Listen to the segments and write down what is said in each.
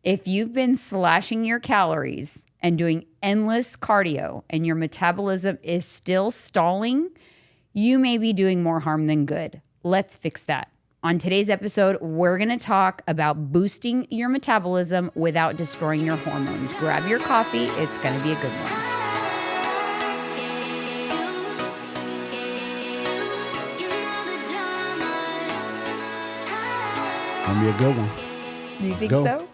If you've been slashing your calories and doing endless cardio and your metabolism is still stalling, you may be doing more harm than good. Let's fix that. On today's episode, we're going to talk about boosting your metabolism without destroying your hormones. Grab your coffee. It's going to be a good one. Gonna be a good one. You think so?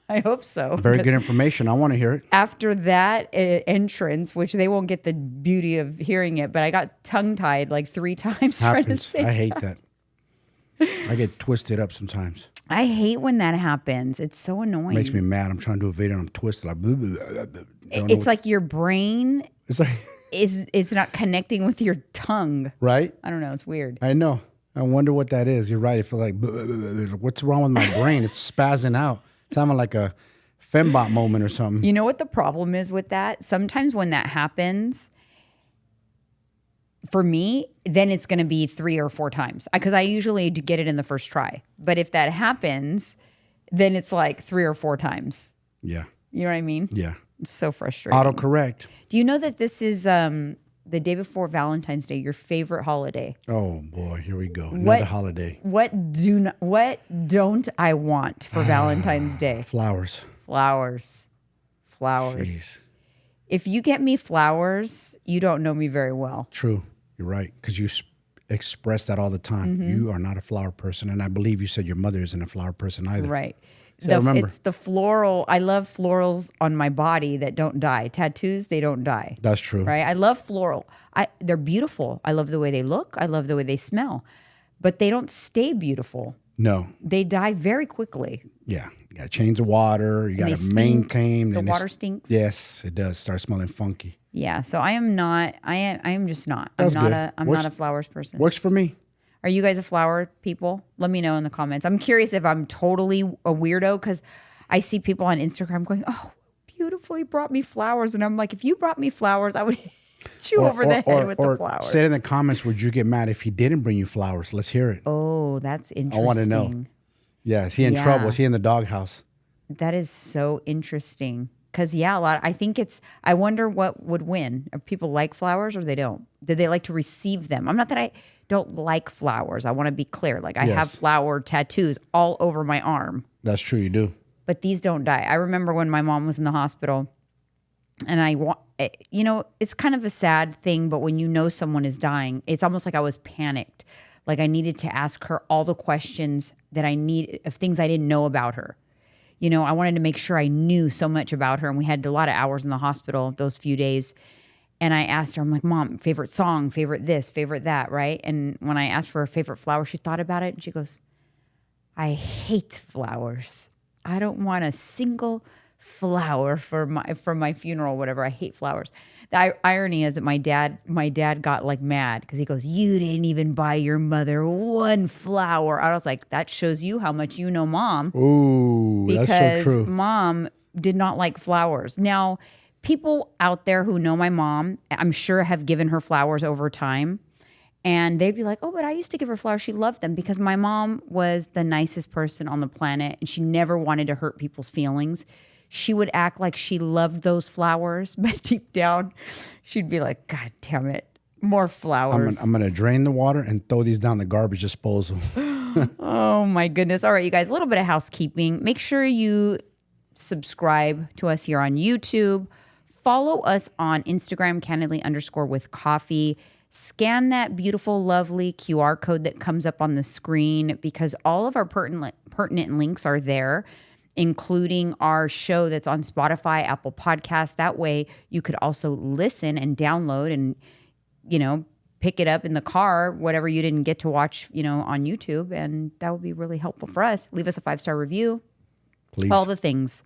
I hope so. Very good information. I want to hear it. After that entrance, which they won't get the beauty of hearing it, but I got tongue-tied like 3 times trying to say I hate that. I get twisted up sometimes. I hate when that happens. It's so annoying. Makes me mad. I'm trying to do a video and I'm twisted. Like, blah, blah, blah. It's like your brain It's like, it's not connecting with your tongue. right? I don't know. It's weird. I know. I wonder what that is. You're right. I feel like, what's wrong with my brain? It's spazzing out. It's having like a fembot moment or something. You know what the problem is with that? Sometimes when that happens, for me, then it's going to be 3 or 4 times because I usually get it in the first try. But if that happens, then it's like 3 or 4 times. Yeah. You know what I mean? Yeah. It's so frustrating. Autocorrect. Do you know that this is the day before Valentine's Day, your favorite holiday? Oh boy, here we go. Another holiday. What don't I want for Valentine's Day? Flowers. Flowers. Jeez. If you get me flowers, you don't know me very well. True. You're right. Because you express that all the time. Mm-hmm. You are not a flower person. And I believe you said your mother isn't a flower person either. Right. So remember. It's the floral. I love florals on my body that don't die. Tattoos, they don't die. That's true. Right? I love floral. They're beautiful. I love the way they look. I love the way they smell. But they don't stay beautiful. No. They die very quickly. Yeah. You got to change the water. You got to maintain. The water stinks. Yes, it does. Start smelling funky. Yeah. So I am just not. That's I'm good. not a flowers person. Works for me. Are you guys a flower people? Let me know in the comments. I'm curious if I'm totally a weirdo because I see people on Instagram going, "Oh, beautiful, he brought me flowers," and I'm like, if you brought me flowers, I would hit you over the head with the flowers. Say it in the comments. Would you get mad if he didn't bring you flowers? Let's hear it. Oh, that's interesting. I want to know. Yeah, is he in trouble? Is he in the doghouse? That is so interesting. Because, I wonder what would win. If people like flowers or they don't? Do they like to receive them? I'm not that I don't like flowers. I want to be clear. Like, I have flower tattoos all over my arm. That's true, you do. But these don't die. I remember when my mom was in the hospital and it's kind of a sad thing, but when you know someone is dying, it's almost like I was panicked. Like I needed to ask her all the questions that I need of things I didn't know about her. You know, I wanted to make sure I knew so much about her. And we had a lot of hours in the hospital those few days. And I asked her, I'm like, Mom, favorite song, favorite this, favorite that, right? And when I asked for her favorite flower, she thought about it and she goes, I hate flowers. I don't want a single flower for my funeral, whatever. I hate flowers. The irony is that my dad got like mad because he goes, you didn't even buy your mother one flower. I was like, that shows you how much you know Mom. Ooh, because that's so true. Mom did not like flowers. Now, people out there who know my mom, I'm sure have given her flowers over time. And they'd be like, oh, but I used to give her flowers. She loved them because my mom was the nicest person on the planet and she never wanted to hurt people's feelings. She would act like she loved those flowers, but deep down, she'd be like, God damn it, more flowers. I'm going to drain the water and throw these down the garbage disposal. Oh, my goodness. All right, you guys, a little bit of housekeeping. Make sure you subscribe to us here on YouTube. Follow us on Instagram, candidly_with_coffee. Scan that beautiful, lovely QR code that comes up on the screen because all of our pertinent links are there, including our show that's on Spotify, Apple Podcasts. That way you could also listen and download and, pick it up in the car, whatever you didn't get to watch, on YouTube. And that would be really helpful for us. Leave us a 5-star review. Please. All the things.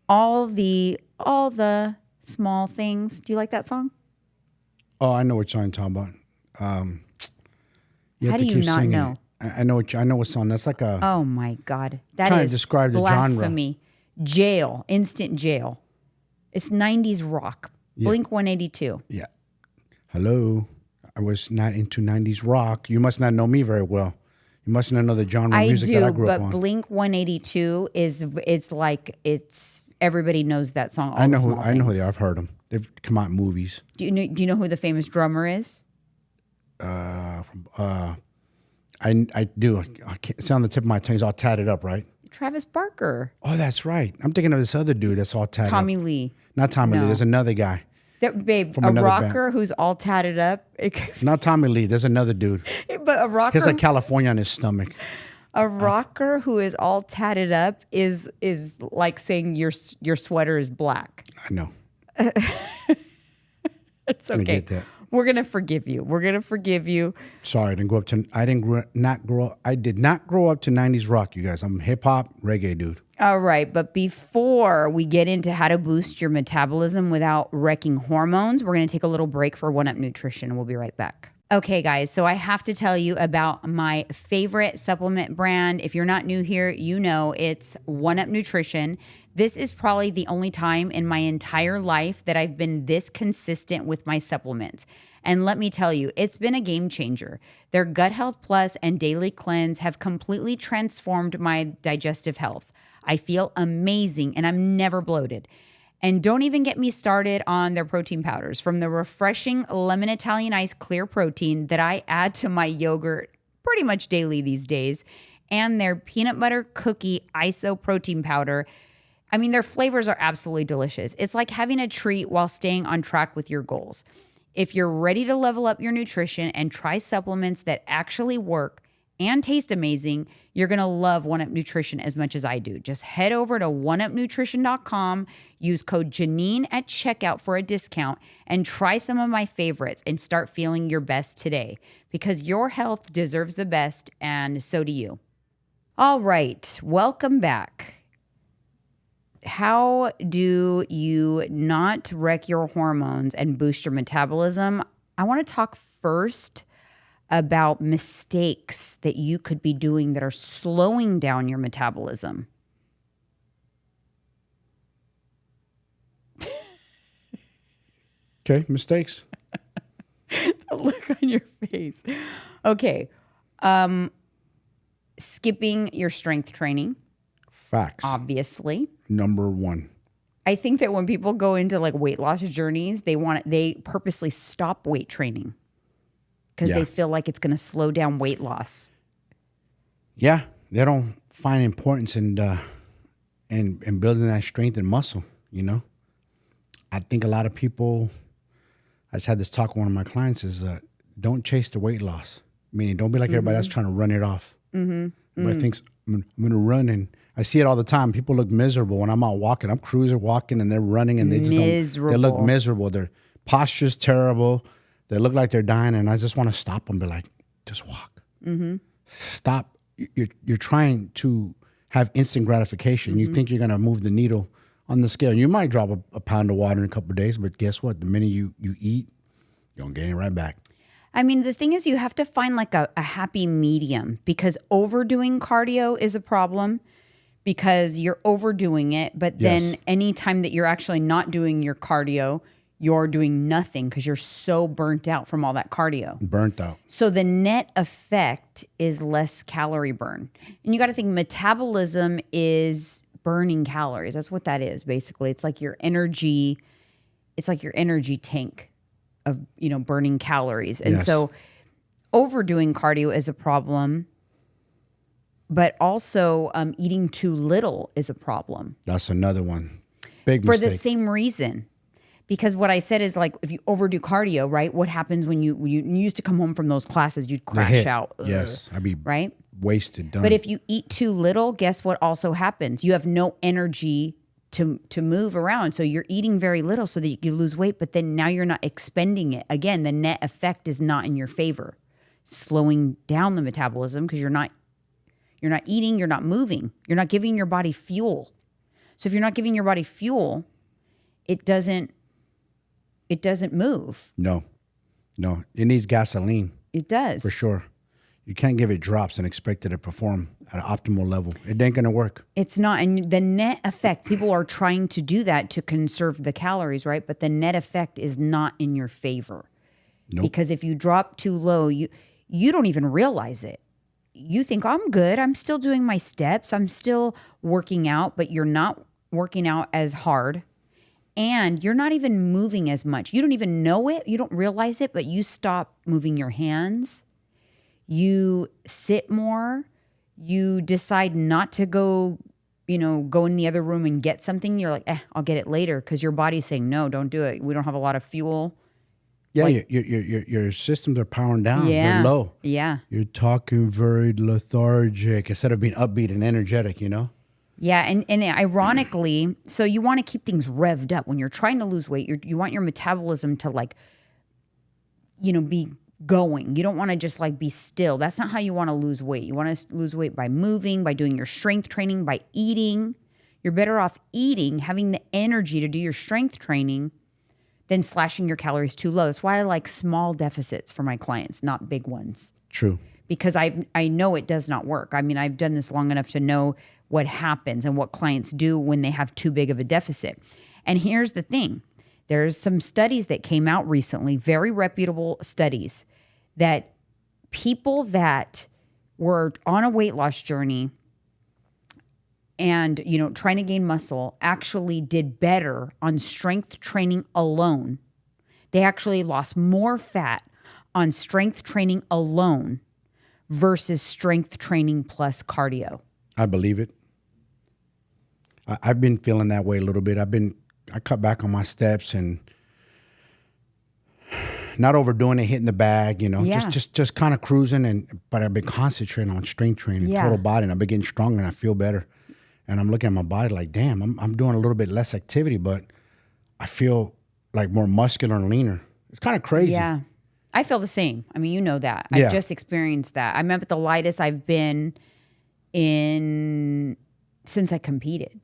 All the small things. Do you like that song? Oh, I know what song you're talking about. How do you not know? It. I know what song. That's like a. Oh my God, that trying is to describe the blasphemy. Genre. Jail, instant jail. It's 90s rock. Yeah. Blink 182. Yeah. Hello, I was not into 90s rock. You must not know me very well. You mustn't know the genre of I music that I do, grew up but on. Blink 182 it's like everybody knows that song. I know who they are. I've heard them. They've come out in movies. Do you know who the famous drummer is? I do. I can't, it's on the tip of my tongue. He's all tatted up, right? Travis Barker. Oh, that's right. I'm thinking of this other dude that's all tatted Tommy up. Lee. Not Tommy Lee. No. There's another guy. Babe, From a another rocker who's all tatted up. Not Tommy Lee. There's another dude. But a rocker. He has like California on his stomach. A rocker who is all tatted up is like saying your sweater is black. I know. It's okay. I get that. We're gonna forgive you. We're gonna forgive you. Sorry, I did not grow up to 90s rock, you guys. I'm hip hop, reggae dude. All right, but before we get into how to boost your metabolism without wrecking hormones, we're going to take a little break for 1UP Nutrition, and we'll be right back. Okay, guys, so I have to tell you about my favorite supplement brand. If you're not new here, you know it's 1UP Nutrition. This is probably the only time in my entire life that I've been this consistent with my supplements. And let me tell you, it's been a game changer. Their Gut Health Plus and Daily Cleanse have completely transformed my digestive health. I feel amazing and I'm never bloated. And don't even get me started on their protein powders. From the refreshing lemon Italian ice clear protein that I add to my yogurt pretty much daily these days, and their peanut butter cookie iso protein powder. I mean, their flavors are absolutely delicious. It's like having a treat while staying on track with your goals. If you're ready to level up your nutrition and try supplements that actually work and taste amazing, you're going to love 1UP Nutrition as much as I do. Just head over to oneupnutrition.com, use code Janine at checkout for a discount, and try some of my favorites and start feeling your best today, because your health deserves the best, and so do you. All right, welcome back. How do you not wreck your hormones and boost your metabolism? I want to talk first about mistakes that you could be doing that are slowing down your metabolism. Okay, mistakes. The look on your face. Okay. Skipping your strength training. Facts. Obviously. Number one. I think that when people go into like weight loss journeys, they purposely stop weight training because they feel like it's going to slow down weight loss. Yeah, they don't find importance in building that strength and muscle. You know, I think a lot of people. I just had this talk with one of my clients: is don't chase the weight loss. Meaning, don't be like everybody else trying to run it off. Everybody thinks I'm going to run, and I see it all the time. People look miserable when I'm out walking. I'm cruising, walking, and they're running, and they look miserable. Their posture's terrible. They look like they're dying, and I just want to stop them. Be like, just walk. Stop. You're trying to have instant gratification. You think you're going to move the needle on the scale. You might drop a pound of water in a couple of days, but guess what? The minute you eat, you're going to gain it right back. I mean, the thing is you have to find like a happy medium, because overdoing cardio is a problem because you're overdoing it. But then anytime that you're actually not doing your cardio, you're doing nothing because you're so burnt out from all that cardio. Burnt out. So the net effect is less calorie burn. And you got to think metabolism is burning calories. That's what that is, basically. It's like your energy. It's like your energy tank of, burning calories. And so overdoing cardio is a problem, but also eating too little is a problem. That's another one. Big For mistake. the same reason. Because what I said is, like, if you overdo cardio, right? What happens when you used to come home from those classes, you'd crash out. Yes. I'd be right? wasted. Done. But if you eat too little, guess what also happens? You have no energy to move around. So you're eating very little so that you lose weight, but then now you're not expending it. Again, the net effect is not in your favor. Slowing down the metabolism because you're not eating, you're not moving. You're not giving your body fuel. So if you're not giving your body fuel, it doesn't move. No. It needs gasoline. It does. For sure. You can't give it drops and expect it to perform at an optimal level. It ain't going to work. It's not. And the net effect, people are trying to do that to conserve the calories, right? But the net effect is not in your favor. Nope. Because if you drop too low, you don't even realize it. you think, oh, I'm good. I'm still doing my steps. I'm still working out, but you're not working out as hard. And you're not even moving as much. You don't even know it. You don't realize it, but you stop moving your hands. You sit more. You decide not to go in the other room and get something. You're like, I'll get it later, because your body's saying, no, don't do it. We don't have a lot of fuel. Yeah, Like, your systems are powering down. Yeah. They're low. Yeah. You're talking very lethargic instead of being upbeat and energetic, Yeah, and ironically, so you want to keep things revved up. When you're trying to lose weight, you want your metabolism to be going. You don't want to just be still. That's not how you want to lose weight. You want to lose weight by moving, by doing your strength training, by eating. You're better off eating, having the energy to do your strength training, than slashing your calories too low. That's why I like small deficits for my clients, not big ones. True. Because I know it does not work. I mean, I've done this long enough to know what happens and what clients do when they have too big of a deficit. And here's the thing. There's some studies that came out recently, very reputable studies, that people that were on a weight loss journey and, trying to gain muscle actually did better on strength training alone. They actually lost more fat on strength training alone versus strength training plus cardio. I believe it. I've been feeling that way a little bit. I cut back on my steps and not overdoing it, hitting the bag, Yeah. just kind of cruising. But I've been concentrating on strength training, Yeah. total body, and I've been getting stronger and I feel better. And I'm looking at my body like, damn, I'm doing a little bit less activity, but I feel like more muscular and leaner. It's kind of crazy. Yeah. I feel the same. I mean, you know that. Yeah. I've just experienced that. I'm at the lightest I've been in since I competed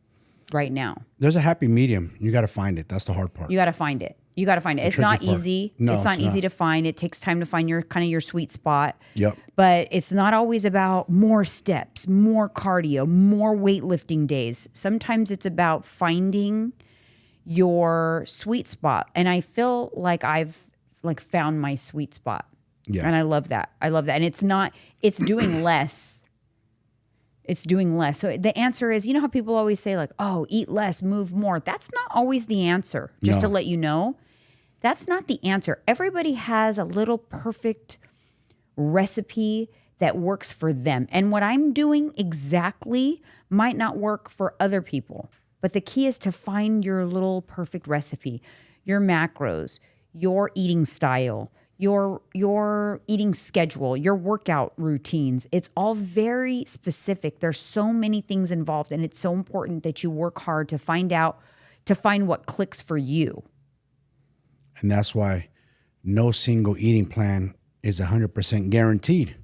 right now. There's a happy medium. You got to find it. That's the hard part. You got to find it. It's tricky not part. easy. No, it's not it's easy not. to find. It takes time to find your sweet spot. Yep. But it's not always about more steps, more cardio, more weightlifting days. Sometimes it's about finding your sweet spot. And I feel like I've found my sweet spot. Yeah. And I love that. And it's doing less. It's doing less. So the answer is, how people always say eat less, move more. That's not always the answer. Just No. to let you know, that's not the answer. Everybody has a little perfect recipe that works for them. And what I'm doing exactly might not work for other people. But the key is to find your little perfect recipe, your macros, your eating style, your eating schedule, your workout routines. It's all very specific. There's so many things involved, and it's so important that you work hard to find what clicks for you. And that's why no single eating plan is 100% guaranteed.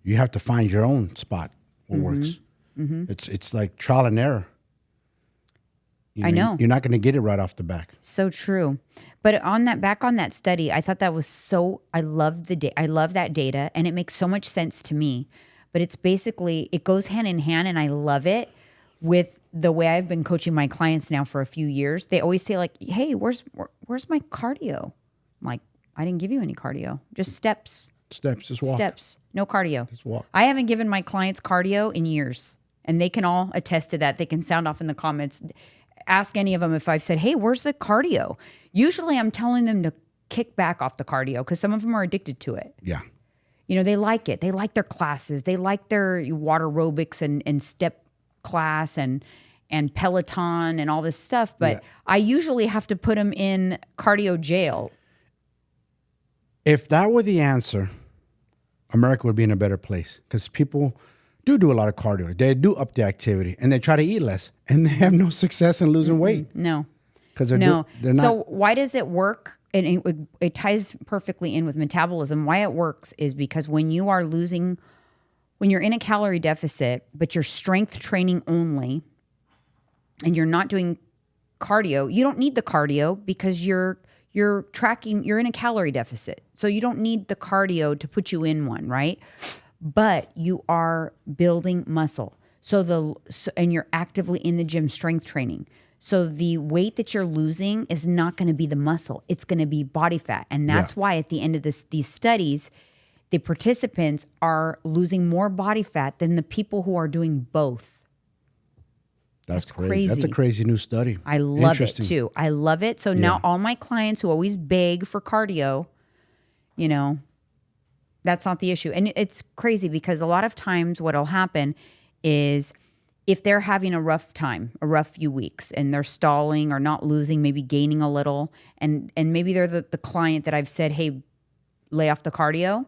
You have to find your own spot what works. Mm-hmm. It's like trial and error. I know. You're not going to get it right off the back. So true. But back on that study, I thought that was I love that data, and it makes so much sense to me. But it's basically, it goes hand in hand, and I love it with the way I've been coaching my clients now for a few years. They always say hey, where's my cardio? I'm like, I didn't give you any cardio, just steps. Steps, just walk. Steps, no cardio. Just walk. I haven't given my clients cardio in years, and they can all attest to that. They can sound off in the comments. Ask any of them if I've said, hey, where's the cardio? Usually I'm telling them to kick back off the cardio because some of them are addicted to it. Yeah. They like it. They like their classes. They like their water aerobics and step class and Peloton and all this stuff. But Yeah. I usually have to put them in cardio jail. If that were the answer, America would be in a better place because people do a lot of cardio. They do up the activity and they try to eat less and they have no success in losing weight. No. Because they're not. So not. why does it work? And it ties perfectly in with metabolism. Why it works is because when you're in a calorie deficit, but you're strength training only, and you're not doing cardio, you don't need the cardio because you're in a calorie deficit. So you don't need the cardio to put you in one, right? But you are building muscle. And you're actively in the gym strength training. So the weight that you're losing is not going to be the muscle. It's going to be body fat. And that's why at the end of these studies, the participants are losing more body fat than the people who are doing both. That's crazy. That's a crazy new study. I love it too. I love it. So now all my clients who always beg for cardio, you know, that's not the issue. And it's crazy because a lot of times what'll happen is if they're having a rough time, a rough few weeks, and they're stalling or not losing, maybe gaining a little, and maybe they're the client that I've said, hey, lay off the cardio.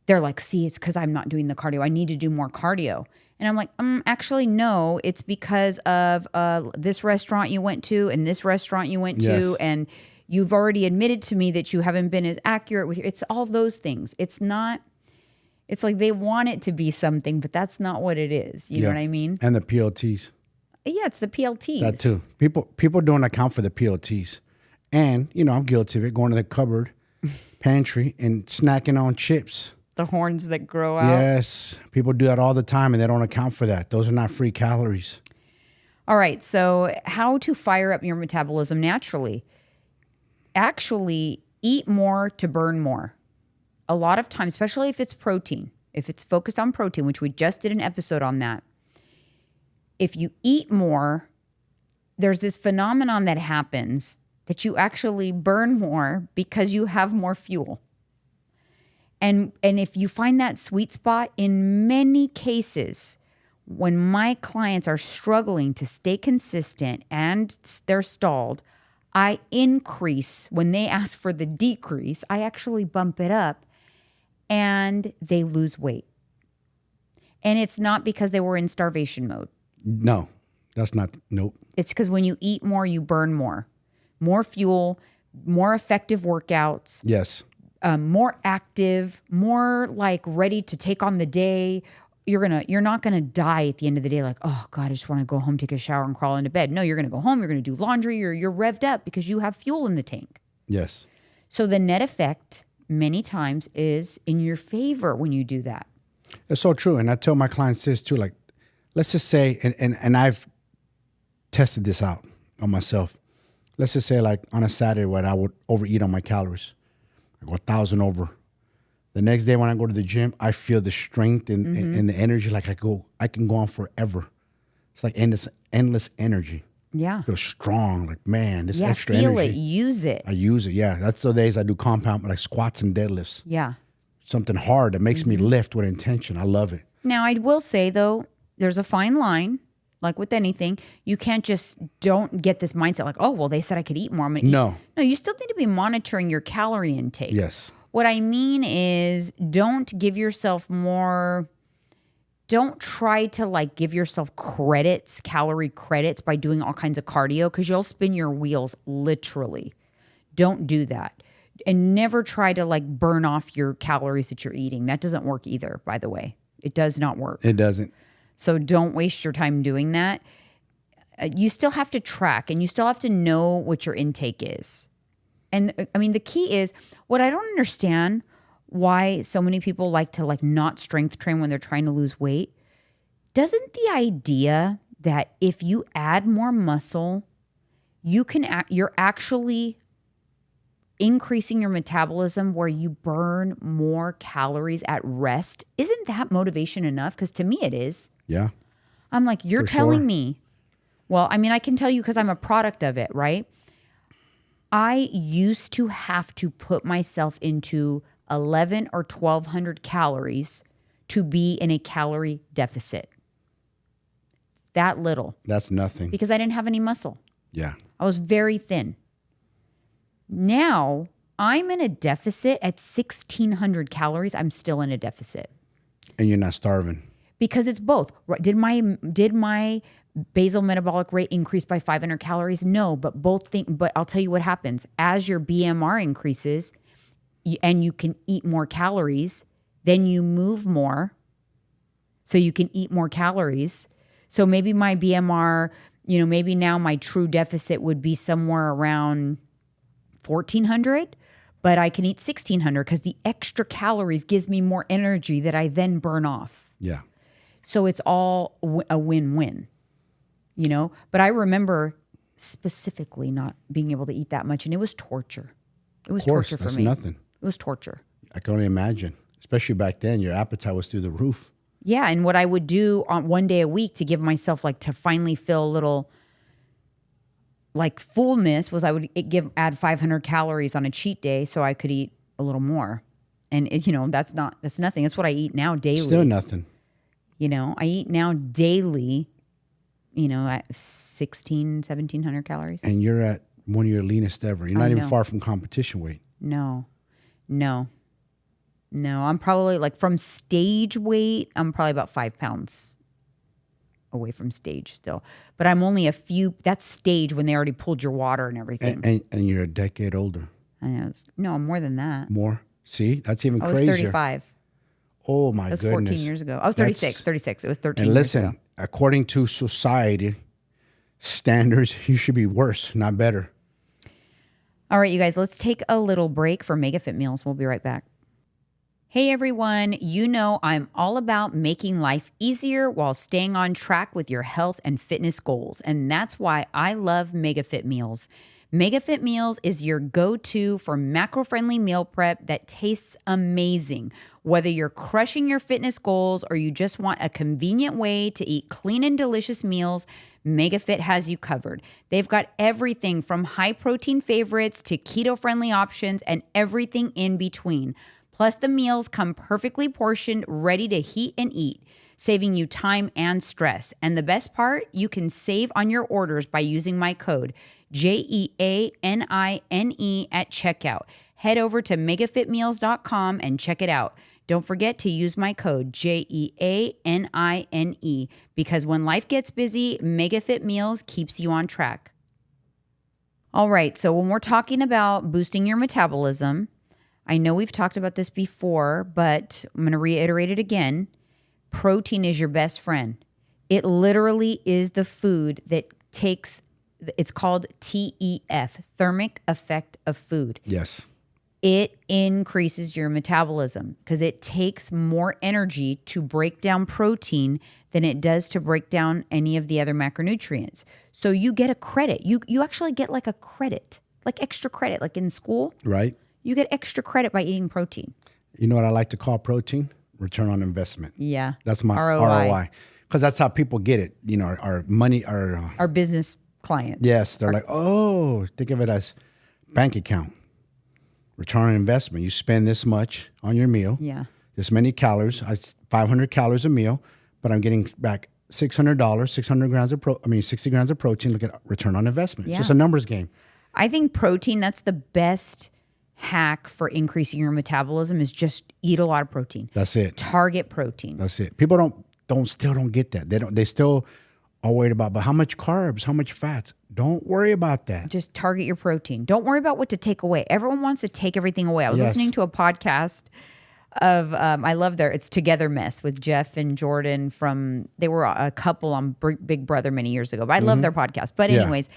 They're like, see, it's because I'm not doing the cardio. I need to do more cardio. And I'm like, actually, no, it's because of this restaurant you went to and this restaurant you went to. And you've already admitted to me that you haven't been as accurate with it's all those things. It's not, it's like they want it to be something, but that's not what it is. You know what I mean? And the PLTs. Yeah, it's the PLTs. That too. People don't account for the PLTs. And, you know, I'm guilty of it, going to the cupboard, pantry, and snacking on chips. The horns that grow out. Yes. People do that all the time and they don't account for that. Those are not free calories. All right. So how to fire up your metabolism naturally. Actually, eat more to burn more. A lot of times, especially if it's protein, if it's focused on protein, which we just did an episode on that. If you eat more, there's this phenomenon that happens that you actually burn more because you have more fuel. And if you find that sweet spot, in many cases, when my clients are struggling to stay consistent and they're stalled, I increase. When they ask for the decrease, I actually bump it up and they lose weight. And it's not because they were in starvation mode. No, that's not, nope. It's because when you eat more, you burn more. More fuel, more effective workouts. Yes. More active, more like ready to take on the day. You're not gonna die at the end of the day like, oh God, I just want to go home, take a shower, and crawl into bed. No, you're gonna go home, you're gonna do laundry, you're revved up because you have fuel in the tank. Yes. So the net effect many times is in your favor when you do that. It's so true. And I tell my clients this too, like, let's just say, and I've tested this out on myself. Let's just say like on a Saturday when I would overeat on my calories. I go 1,000 over. The next day when I go to the gym, I feel the strength and the energy. Like I can go on forever. It's like endless energy. Yeah. I feel strong. Like, man, this extra feel energy. it, use it. I use it. Yeah. That's the days I do compound, like squats and deadlifts. Yeah. Something hard that makes me lift with intention. I love it. Now, I will say though, there's a fine line. Like with anything, you can't just don't get this mindset like, oh, well, they said I could eat more. I'm gonna eat. No, you still need to be monitoring your calorie intake. Yes. What I mean is don't give yourself more, don't try to like give yourself credits, calorie credits by doing all kinds of cardio because you'll spin your wheels literally. Don't do that. And never try to like burn off your calories that you're eating. That doesn't work either, by the way. It does not work. It doesn't. So don't waste your time doing that. You still have to track and you still have to know what your intake is. And I mean, the key is what I don't understand why so many people like to like not strength train when they're trying to lose weight. Doesn't the idea that if you add more muscle, you're actually increasing your metabolism where you burn more calories at rest? Isn't that motivation enough? Because to me it is. Yeah. I'm like, you're telling me. Well, I mean, I can tell you because I'm a product of it, right? I used to have to put myself into 11 or 1,200 calories to be in a calorie deficit. That little. That's nothing. Because I didn't have any muscle. Yeah. I was very thin. Now I'm in a deficit at 1,600 calories. I'm still in a deficit. And you're not starving. Because it's both. Did my basal metabolic rate increase by 500 calories? No, but but I'll tell you what happens. As your BMR increases and you can eat more calories, then you move more. So you can eat more calories. So maybe my BMR, maybe now my true deficit would be somewhere around 1,400, but I can eat 1,600 because the extra calories gives me more energy that I then burn off. Yeah. So it's all a win-win, But I remember specifically not being able to eat that much, and it was torture. It was torture for me. That's nothing. It was torture. I can only imagine. Especially back then, your appetite was through the roof. Yeah, and what I would do on one day a week to give myself like to finally feel a little like fullness was I would add 500 calories on a cheat day so I could eat a little more. And that's nothing. That's what I eat now daily. Still nothing. I eat now daily, at 1,700 calories. And you're at one of your leanest ever. You're not even far from competition weight. No, I'm probably like from stage weight, I'm probably about 5 pounds away from stage still. But I'm only that's stage when they already pulled your water and everything. And you're a decade older. I know. No, I'm more than that. More? See, that's even crazier. I was 35. Oh my goodness. That was 14 years ago. I was 36. It was 13 and years ago. Listen, according to society standards, you should be worse, not better. All right, you guys, let's take a little break for Mega Fit Meals. We'll be right back. Hey everyone, I'm all about making life easier while staying on track with your health and fitness goals. And that's why I love Mega Fit Meals. Mega Fit Meals is your go-to for macro-friendly meal prep that tastes amazing. Whether you're crushing your fitness goals or you just want a convenient way to eat clean and delicious meals, MegaFit has you covered. They've got everything from high-protein favorites to keto-friendly options and everything in between. Plus, the meals come perfectly portioned, ready to heat and eat, saving you time and stress. And the best part, you can save on your orders by using my code, JEANINE at checkout. Head over to megafitmeals.com and check it out. Don't forget to use my code, JEANINE, because when life gets busy, MegaFit Meals keeps you on track. All right, so when we're talking about boosting your metabolism, I know we've talked about this before, but I'm going to reiterate it again. Protein is your best friend. It literally is the food that it's called TEF, thermic effect of food. Yes. It increases your metabolism because it takes more energy to break down protein than it does to break down any of the other macronutrients. So you get a credit. You actually get like a credit, like extra credit, like in school. Right. You get extra credit by eating protein. You know what I like to call protein? Return on investment. Yeah. That's my ROI. Because that's how people get it. Our money, our business clients. Yes. They're like, oh, think of it as bank account. Return on investment. You spend this much on your meal. Yeah. This many calories, 500 calories a meal, but I'm getting back $600, 60 grams of protein. Look at return on investment. Yeah. It's just a numbers game. I think protein, that's the best hack for increasing your metabolism is just eat a lot of protein. That's it. Target protein. That's it. People still don't get that. They still are worried about, but how much carbs, how much fats? Don't worry about that. Just target your protein. Don't worry about what to take away. Everyone wants to take everything away. I was listening to a podcast of, I love it's Together Mess with Jeff and Jordan they were a couple on Big Brother many years ago, but I love their podcast. But anyways,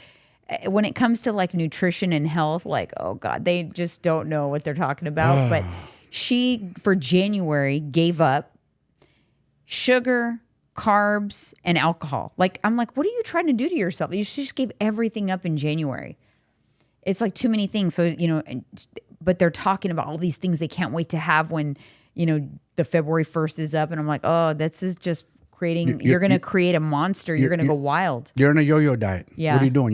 when it comes to like nutrition and health, like, oh God, they just don't know what they're talking about. But she, for January, gave up sugar, carbs, and alcohol. Like, I'm like, what are you trying to do to yourself? You just gave everything up in January. It's like too many things. So, but they're talking about all these things they can't wait to have when, the February 1st is up. And I'm like, oh, this is just creating, you're going to create a monster. You're going to go wild. You're on a yo-yo diet. Yeah. What are you doing?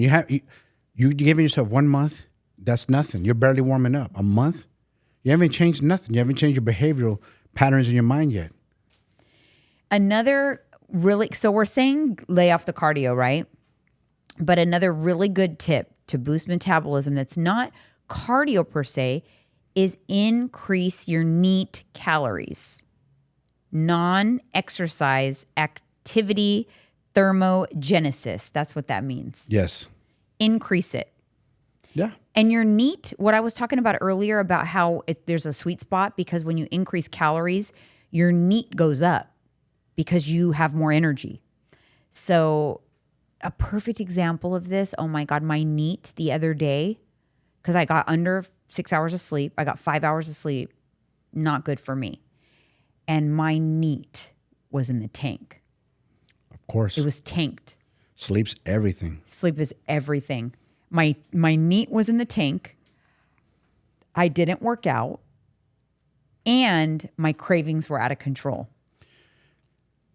You giving yourself 1 month? That's nothing. You're barely warming up. A month? You haven't changed nothing. You haven't changed your behavioral patterns in your mind yet. So we're saying lay off the cardio, right? But another really good tip to boost metabolism that's not cardio per se is increase your NEAT calories. Non-exercise activity thermogenesis. That's what that means. Yes. Increase it. Yeah. And your NEAT, what I was talking about earlier about how there's a sweet spot because when you increase calories, your NEAT goes up because you have more energy. So a perfect example of this, oh my God, my NEAT the other day, because I got under 6 hours of sleep. I got 5 hours of sleep. Not good for me. And my NEAT was in the tank. Of course. It was tanked. Sleep's everything. Sleep is everything. My NEAT was in the tank. I didn't work out. and my cravings were out of control.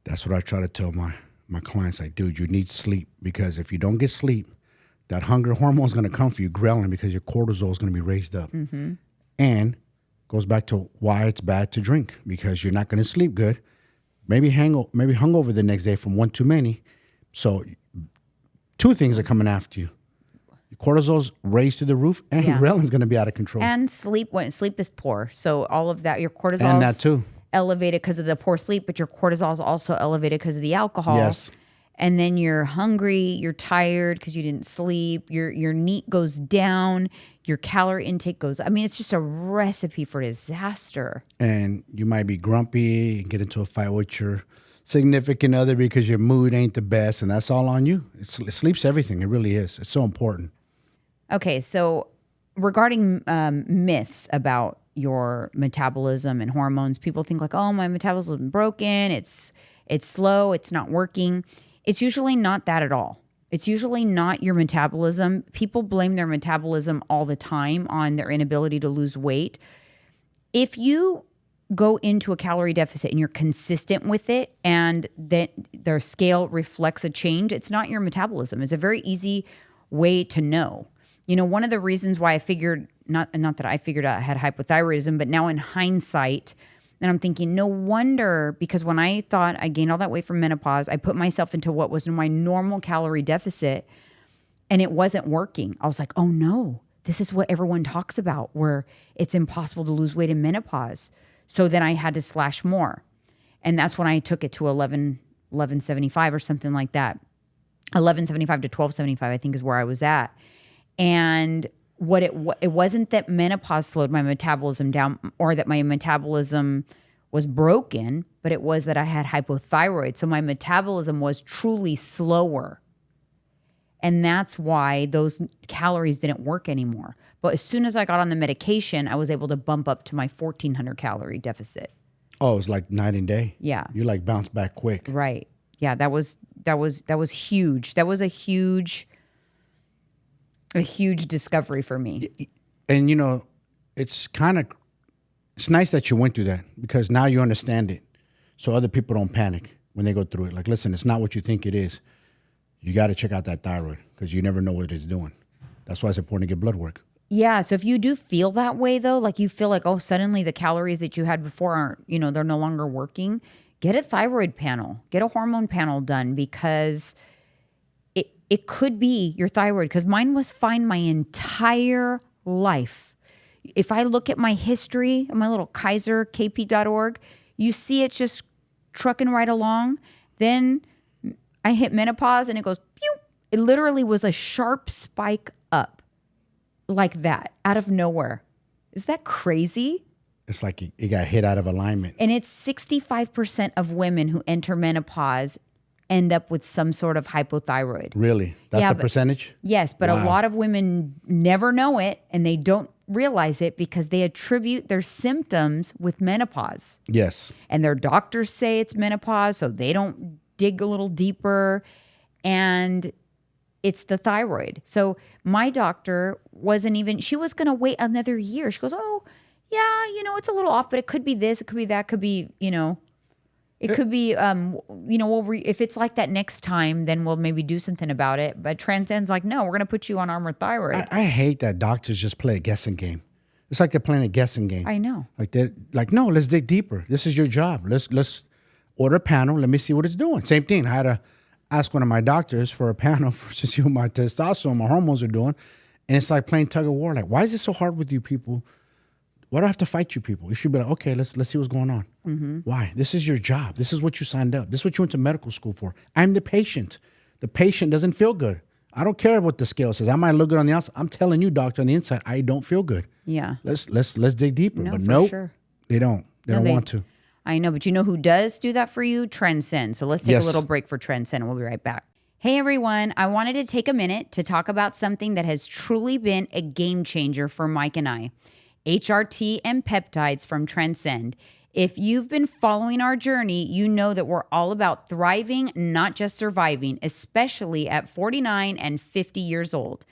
That's what I try to tell my clients. Like, dude, you need sleep, because if you don't get sleep, that hunger hormone is going to come for you, ghrelin, because your cortisol is going to be raised up. And goes back to why it's bad to drink, because you're not going to sleep good. Maybe hungover the next day from one too many. So two things are coming after you. Your cortisol's raised to the roof, and ghrelin's going to be out of control. And sleep is poor. So all of that, your cortisol and that too. Elevated because of the poor sleep, but your cortisol is also elevated because of the alcohol. Yes. And then you're hungry, you're tired because you didn't sleep. Your NEAT goes down, your calorie intake goes. I mean, it's just a recipe for disaster. And you might be grumpy and get into a fight with your significant other because your mood ain't the best, and that's all on you. It sleep's everything. It really is. It's so important. Okay, so regarding myths about your metabolism and hormones, people think like, oh, my metabolism is broken. It's slow. It's not working. It's usually not that at all. It's usually not your metabolism. People blame their metabolism all the time on their inability to lose weight. If you go into a calorie deficit and you're consistent with it and that their scale reflects a change, it's not your metabolism. It's a very easy way to know. You know, one of the reasons why I figured, not that I figured out I had hypothyroidism, but now in hindsight, and I'm thinking, no wonder, because when I thought I gained all that weight from menopause, I put myself into what was my normal calorie deficit and it wasn't working. I was like, oh no, this is what everyone talks about, where it's impossible to lose weight in menopause. So then I had to slash more. And that's when I took it to 1175 or something like that. 1175 to 1275, I think, is where I was at. And it wasn't that menopause slowed my metabolism down or that my metabolism was broken, but it was that I had hypothyroid. So my metabolism was truly slower. And that's why those calories didn't work anymore. But as soon as I got on the medication, I was able to bump up to my 1,400 calorie deficit. Oh, it was like night and day. Yeah. You like bounced back quick. Right. Yeah, that was huge. That was a huge discovery for me. And you know, it's nice that you went through that, because now you understand it. So other people don't panic when they go through it. Like, listen, it's not what you think it is. You got to check out that thyroid, because you never know what it's doing. That's why it's important to get blood work. Yeah. So if you do feel that way though, like you feel like, oh, suddenly the calories that you had before aren't, they're no longer working, get a thyroid panel, get a hormone panel done, because it could be your thyroid, because mine was fine my entire life. If I look at my history on my little KaiserKP.org, you see it's just trucking right along. Then I hit menopause and it goes, pew. It literally was a sharp spike up like that out of nowhere. Is that crazy? It's like it got hit out of alignment. And it's 65% of women who enter menopause end up with some sort of hypothyroid. Really? That's the percentage? Yes, but wow. A lot of women never know it, and they don't realize it because they attribute their symptoms with menopause. Yes. And their doctors say it's menopause, so they don't dig a little deeper, and it's the thyroid. So my doctor she was going to wait another year. She goes, oh, yeah, it's a little off, but it could be this, it could be that, could be, it could be, if it's like that next time, then we'll maybe do something about it. But Transcend's like, no, we're going to put you on Armored Thyroid. I hate that doctors just play a guessing game. It's like they're playing a guessing game. I know. No, let's dig deeper. This is your job. Let's order a panel. Let me see what it's doing. Same thing. I had to ask one of my doctors for a panel to see what my testosterone, my hormones are doing. And it's like playing tug of war. Like, why is it so hard with you people? Why do I have to fight you people? You should be like, okay, let's see what's going on. Mm-hmm. Why? This is your job. This is what you signed up. This is what you went to medical school for. I'm the patient. The patient doesn't feel good. I don't care what the scale says. I might look good on the outside. I'm telling you, doctor, on the inside, I don't feel good. Yeah. Let's dig deeper. No, but no, sure. They don't. They don't want to. I know, but you know who does do that for you? Transcend. So let's take a little break for Transcend, and we'll be right back. Hey everyone, I wanted to take a minute to talk about something that has truly been a game changer for Mike and I. HRT and peptides from Transcend. If you've been following our journey, you know that we're all about thriving, not just surviving, especially at 49 and 50 years old.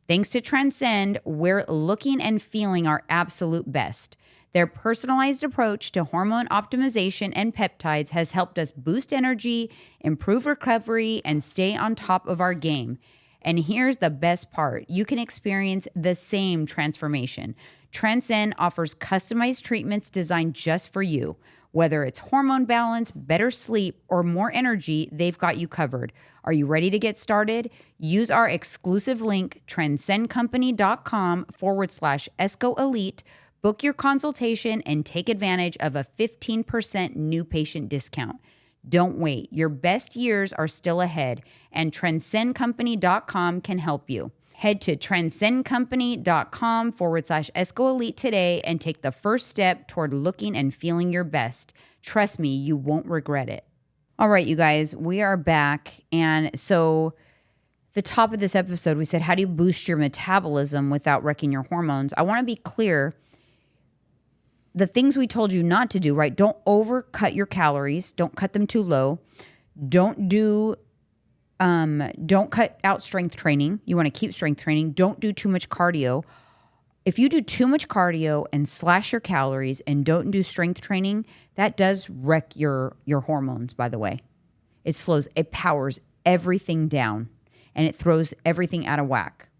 Thanks to Transcend, we're looking and feeling our absolute best. Their personalized approach to hormone optimization and peptides has helped us boost energy, improve recovery, and stay on top of our game. And here's the best part. You can experience the same transformation. Transcend offers customized treatments designed just for you. Whether it's hormone balance, better sleep, or more energy, they've got you covered. Are you ready to get started? Use our exclusive link, transcendcompany.com/ESCO Elite. Book your consultation and take advantage of a 15% new patient discount. Don't wait. Your best years are still ahead, and transcendcompany.com can help you. Head to transcendcompany.com/ESCO Elite today and take the first step toward looking and feeling your best. Trust me, you won't regret it. All right, you guys, we are back. And so the top of this episode, we said, how do you boost your metabolism without wrecking your hormones? I want to be clear. The things we told you not to do, right? Don't overcut your calories. Don't cut them too low. Don't cut out strength training. You want to keep strength training. Don't do too much cardio. If you do too much cardio and slash your calories and don't do strength training, that does wreck your hormones, by the way. It powers everything down and it throws everything out of whack.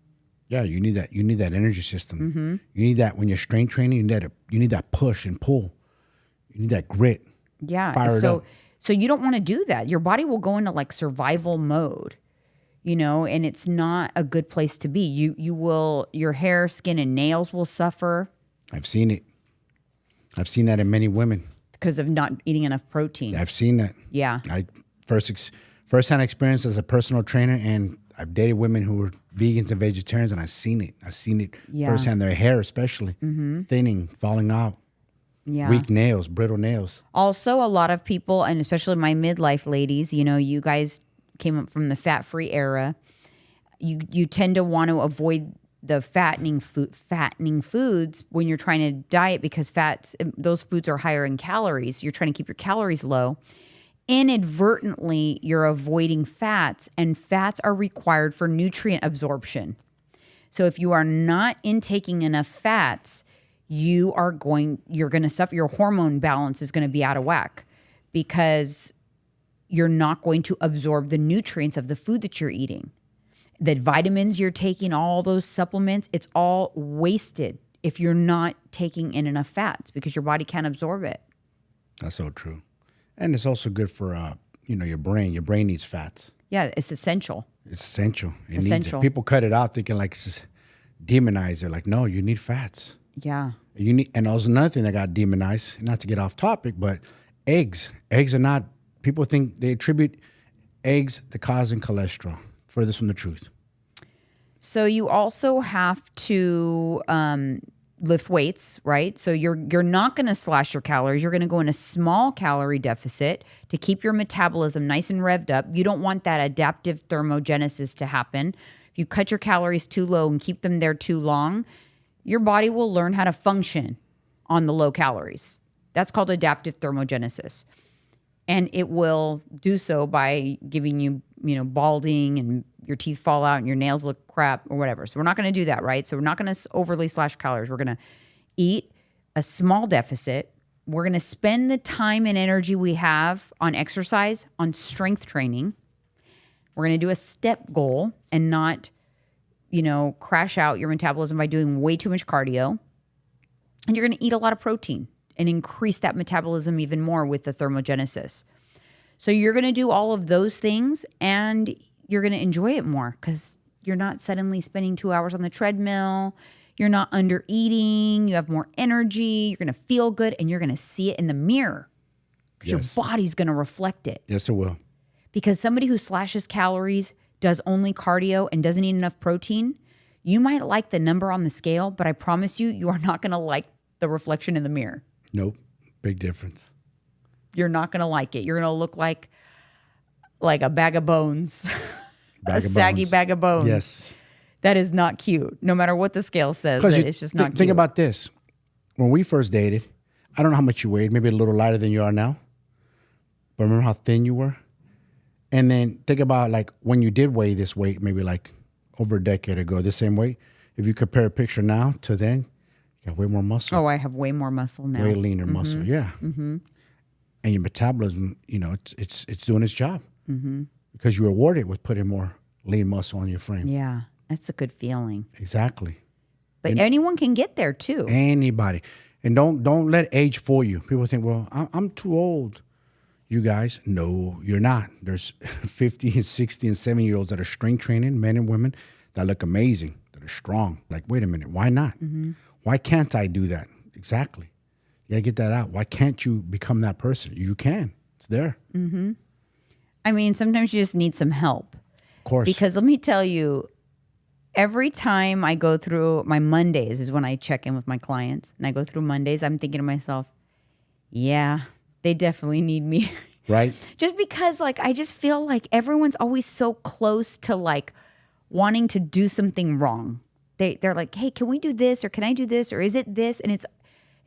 Yeah, you need that. You need that energy system. Mm-hmm. You need that when you're strength training. You need that push and pull. You need that grit. Yeah. Fire it up. So you don't want to do that. Your body will go into like survival mode, and it's not a good place to be. Your hair, skin, and nails will suffer. I've seen it. I've seen that in many women because of not eating enough protein. I've seen that. Yeah. I first-hand experience as a personal trainer, and I've dated women who were vegans and vegetarians, and I've seen it. Firsthand. Their hair, especially, thinning, falling out, weak nails, brittle nails. Also, a lot of people, and especially my midlife ladies, you guys came up from the fat-free era. You tend to want to avoid the fattening foods when you're trying to diet because those foods are higher in calories. You're trying to keep your calories low. Inadvertently, you're avoiding fats, and fats are required for nutrient absorption. So if you are not intaking enough fats, you're going to suffer. Your hormone balance is going to be out of whack because you're not going to absorb the nutrients of the food that you're eating. The vitamins you're taking, all those supplements, it's all wasted if you're not taking in enough fats because your body can't absorb it. That's so true. And it's also good for, your brain. Your brain needs fats. Yeah, it's essential. It's essential. It essential. Needs it. People cut it out thinking like it's just demonized. They're like, no, you need fats. Yeah. And also another thing that got demonized, not to get off topic, but eggs. Eggs are not, people think they attribute eggs to causing cholesterol. Furthest from the truth. So you also have to lift weights, right? So you're not going to slash your calories. You're going to go in a small calorie deficit to keep your metabolism nice and revved up. You don't want that adaptive thermogenesis to happen. If you cut your calories too low and keep them there too long, your body will learn how to function on the low calories. That's called adaptive thermogenesis. And it will do so by giving you, balding and your teeth fall out and your nails look crap or whatever. So we're not going to do that, right? So we're not going to overly slash calories. We're going to eat a small deficit. We're going to spend the time and energy we have on exercise, on strength training. We're going to do a step goal and not, crash out your metabolism by doing way too much cardio. And you're going to eat a lot of protein and increase that metabolism even more with the thermogenesis. So you're going to do all of those things and you're going to enjoy it more because you're not suddenly spending 2 hours on the treadmill. You're not under eating. You have more energy. You're going to feel good and you're going to see it in the mirror because your body's going to reflect it. Yes, it will. Because somebody who slashes calories, does only cardio and doesn't eat enough protein, you might like the number on the scale, but I promise you are not going to like the reflection in the mirror. Nope. Big difference. You're not going to like it. You're going to look like a bag of bones, saggy bag of bones. Yes. That is not cute. No matter what the scale says, it's just not cute. Think about this. When we first dated, I don't know how much you weighed, maybe a little lighter than you are now. But remember how thin you were? And then think about like when you did weigh this weight, maybe like over a decade ago, the same weight. If you compare a picture now to then, you You got way more muscle. Oh, I have way more muscle now. Way leaner muscle. Yeah. Mm-hmm. And your metabolism, it's doing its job because you reward it with putting more lean muscle on your frame. Yeah, that's a good feeling. Exactly. But anyone can get there too. Anybody. And don't let age fool you. People think, well, I'm too old. You guys, no, you're not. There's 50 and 60 and 70-year-olds that are strength training, men and women, that look amazing, that are strong. Like, wait a minute, why not? Why can't I do that? Exactly. You got to get that out. Why can't you become that person? You can. It's there. I mean, sometimes you just need some help. Of course. Because let me tell you, every time I go through my Mondays is when I check in with my clients. And I go through Mondays, I'm thinking to myself, yeah, they definitely need me. Right. Just because I just feel like everyone's always so close to wanting to do something wrong. They're like, hey, can we do this? Or can I do this? Or is it this? And it's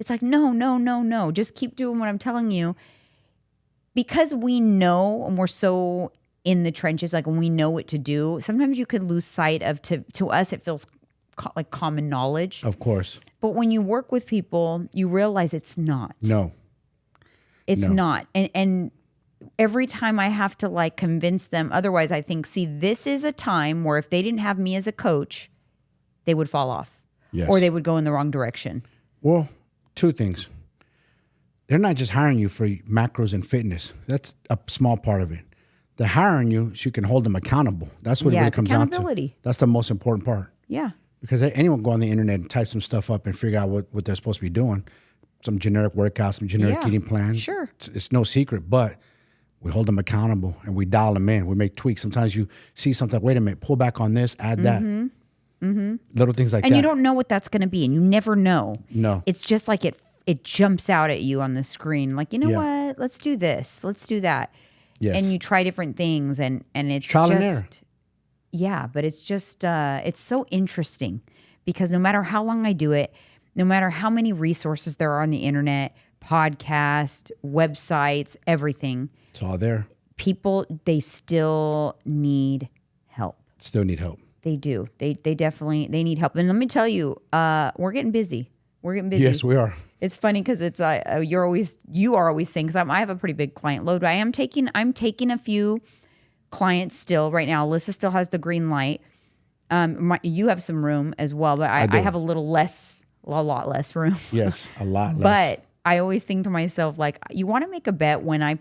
like, no. Just keep doing what I'm telling you. Because we know and we're so in the trenches, when we know what to do, sometimes you could lose sight of, to us, it feels like common knowledge. Of course. But when you work with people, you realize it's not. No. It's not. And every time I have to convince them, otherwise I think, see, this is a time where if they didn't have me as a coach, they would fall off. Yes. Or they would go in the wrong direction. Well, two things. They're not just hiring you for macros and fitness. That's a small part of it. They're hiring you so you can hold them accountable. That's what it really comes down to. That's the most important part. Yeah. Because anyone can go on the internet and type some stuff up and figure out what they're supposed to be doing. Some generic workouts, some generic eating plans. Sure. It's no secret, but we hold them accountable and we dial them in. We make tweaks. Sometimes you see something, wait a minute, pull back on this, add that. Little things like that. And you don't know what that's going to be, and you never know. No. It's just like it jumps out at you on the screen. Like, you know what? Let's do this. Let's do that. Yes. And you try different things, and it's trial and error. Yeah, but it's just, it's so interesting because no matter how long I do it, no matter how many resources there are on the internet, podcast, websites, everything. It's all there. People, they still need help. Still need help. They do. They definitely, they need help. And let me tell you, we're getting busy. We're getting busy. Yes, we are. It's funny because it's you are always saying, because I have a pretty big client load, but I'm taking a few clients still right now. Alyssa still has the green light. You have some room as well, but I have a lot less room. Yes, a lot less. But I always think to myself, you want to make a bet when I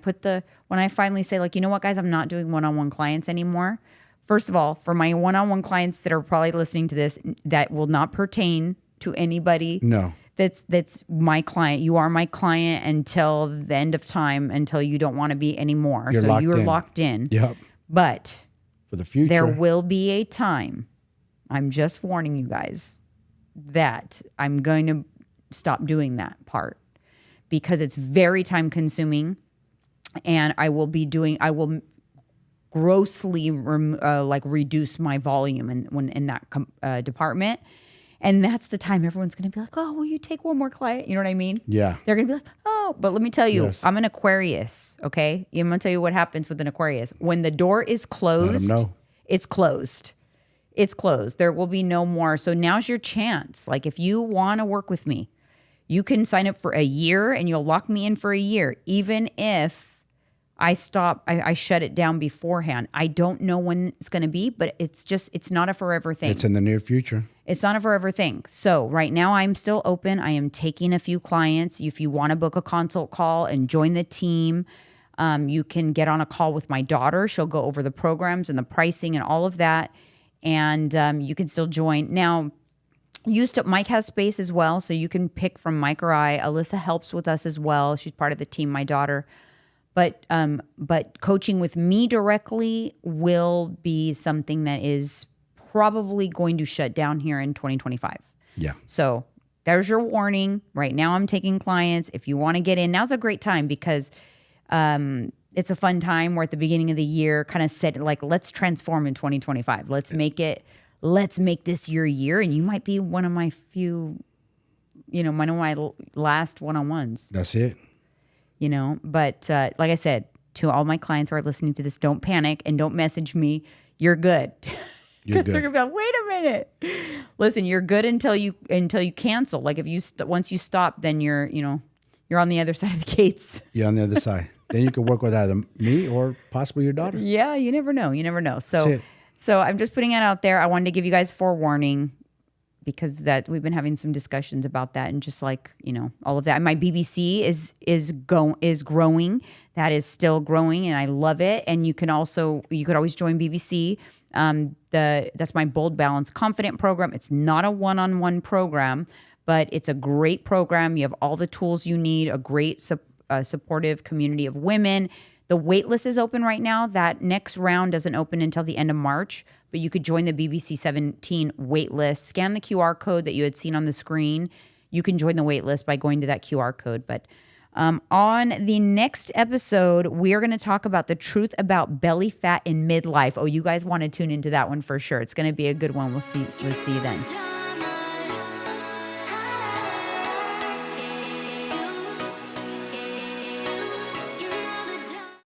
finally say, you know what, guys, I'm not doing one-on-one clients anymore. First of all, for my one-on-one clients that are probably listening to this, that will not pertain to anybody. No. That's my client. You are my client until the end of time, until you don't want to be anymore. You're locked in. Yep. But for the future, there will be a time, I'm just warning you guys, that I'm going to stop doing that part because it's very time consuming, and I will grossly reduce my volume in that department. And that's the time everyone's going to be like, oh, will you take one more client? You know what I mean? Yeah. They're going to be like, oh, but let me tell you, Yes. I'm an Aquarius, okay? I'm going to tell you what happens with an Aquarius. When the door is closed, Let 'em know. it's closed. It's closed. There will be no more. So now's your chance. If you want to work with me, you can sign up for a year and you'll lock me in for a year, even if I shut it down beforehand. I don't know when it's going to be, but it's not a forever thing. It's in the near future. It's not a forever thing. So right now I'm still open. I am taking a few clients. If you want to book a consult call and join the team, you can get on a call with my daughter. She'll go over the programs and the pricing and all of that. And you can still join. Now, Mike has space as well. So you can pick from Mike or I. Alyssa helps with us as well. She's part of the team, my daughter. But coaching with me directly will be something that is probably going to shut down here in 2025. Yeah. So there's your warning. Right now I'm taking clients. If you want to get in, now's a great time because it's a fun time. We're at the beginning of the year, kind of set let's transform in 2025. Let's make this your year. And you might be one of my few, one of my last one-on-ones. That's it. But like I said, to all my clients who are listening to this, don't panic and don't message me. You're good. You're good. They're going to be like, wait a minute. Listen, you're good until you cancel. Like if you once you stop, then you're on the other side of the gates. You're on the other side. Then you can work with either me or possibly your daughter. Yeah, you never know. You never know. That's So it. I'm just putting it out there. I wanted to give you guys forewarning because that we've been having some discussions about that and just like, all of that. My BBC is growing. That is still growing and I love it. And you could always join BBC. That's my Bold Balance Confident program. It's not a one-on-one program, but it's a great program. You have all the tools you need, a great supportive community of women. The wait list is open right now. That next round doesn't open until the end of March, but you could join the BBC 17 wait list. Scan the QR code that you had seen on the screen. You can join the wait list by going to that QR code. But on the next episode, we are going to talk about the truth about belly fat in midlife. Oh, you guys want to tune into that one for sure. It's going to be a good one. We'll see you then.